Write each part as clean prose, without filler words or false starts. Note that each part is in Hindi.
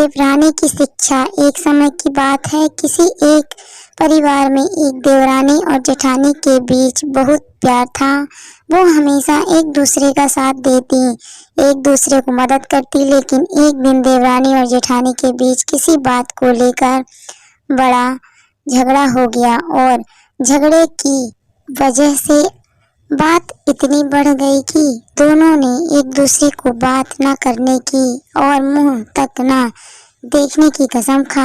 देवरानी की शिक्षा। एक समय की बात है, किसी एक परिवार में एक देवरानी और जेठानी के बीच बहुत प्यार था। वो हमेशा एक दूसरे का साथ देती, एक दूसरे को मदद करती। लेकिन एक दिन देवरानी और जेठानी के बीच किसी बात को लेकर बड़ा झगड़ा हो गया और झगड़े की वजह से बात इतनी बढ़ गई कि दोनों ने एक दूसरे को बात न करने की और मुंह तक न देखने की कसम खा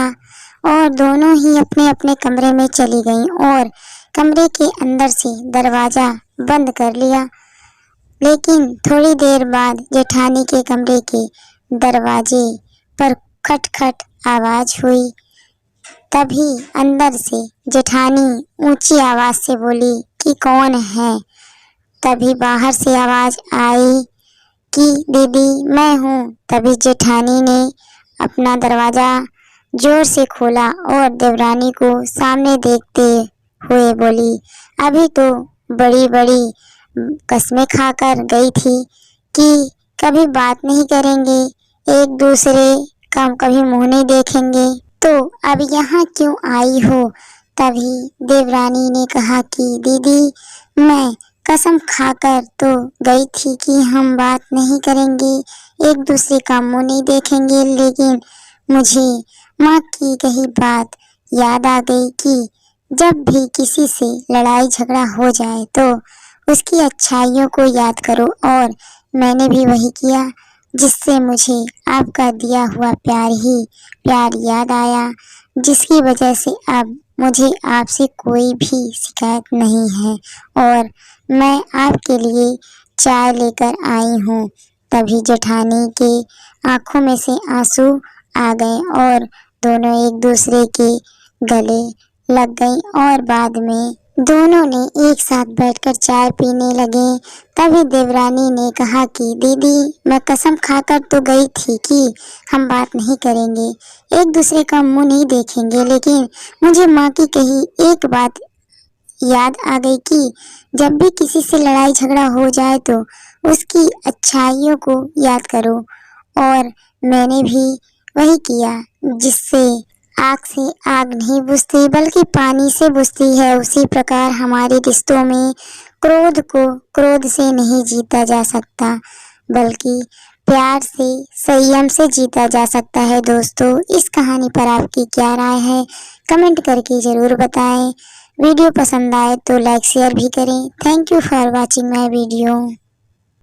और दोनों ही अपने अपने कमरे में चली गईं और कमरे के अंदर से दरवाजा बंद कर लिया। लेकिन थोड़ी देर बाद जेठानी के कमरे के दरवाजे पर खटखट आवाज हुई। तभी अंदर से जेठानी ऊंची आवाज से बोली कि कौन है। तभी बाहर से आवाज आई कि दीदी मैं हूँ। तभी जेठानी ने अपना दरवाजा जोर से खोला और देवरानी को सामने देखते हुए बोली, अभी तो बड़ी बड़ी कसमें खाकर गई थी कि कभी बात नहीं करेंगे, एक दूसरे का कभी मुंह नहीं देखेंगे, तो अब यहाँ क्यों आई हो। तभी देवरानी ने कहा कि दीदी मैं कसम खाकर तो गई थी कि हम बात नहीं करेंगे, एक दूसरे का मुंह नहीं देखेंगे, लेकिन मुझे माँ की कही बात याद आ गई कि जब भी किसी से लड़ाई झगड़ा हो जाए तो उसकी अच्छाइयों को याद करो। और मैंने भी वही किया, जिससे मुझे आपका दिया हुआ प्यार याद आया, जिसकी वजह से अब मुझे आपसे कोई भी शिकायत नहीं है और मैं आपके लिए चाय लेकर आई हूँ। तभी जेठानी के आंखों में से आंसू आ गए और दोनों एक दूसरे के गले लग गई और बाद में दोनों ने एक साथ बैठकर चाय पीने लगे। तभी देवरानी ने कहा कि दीदी मैं कसम खाकर तो गई थी कि हम बात नहीं करेंगे, एक दूसरे का मुंह नहीं देखेंगे, लेकिन मुझे माँ की कही एक बात याद आ गई कि जब भी किसी से लड़ाई झगड़ा हो जाए तो उसकी अच्छाइयों को याद करो। और मैंने भी वही किया, जिससे आग से आग नहीं बुझती बल्कि पानी से बुझती है, उसी प्रकार हमारे रिश्तों में क्रोध को क्रोध से नहीं जीता जा सकता बल्कि प्यार से संयम से जीता जा सकता है। दोस्तों इस कहानी पर आपकी क्या राय है, कमेंट करके ज़रूर बताएं। वीडियो पसंद आए तो लाइक शेयर भी करें। Thank you for watching my video.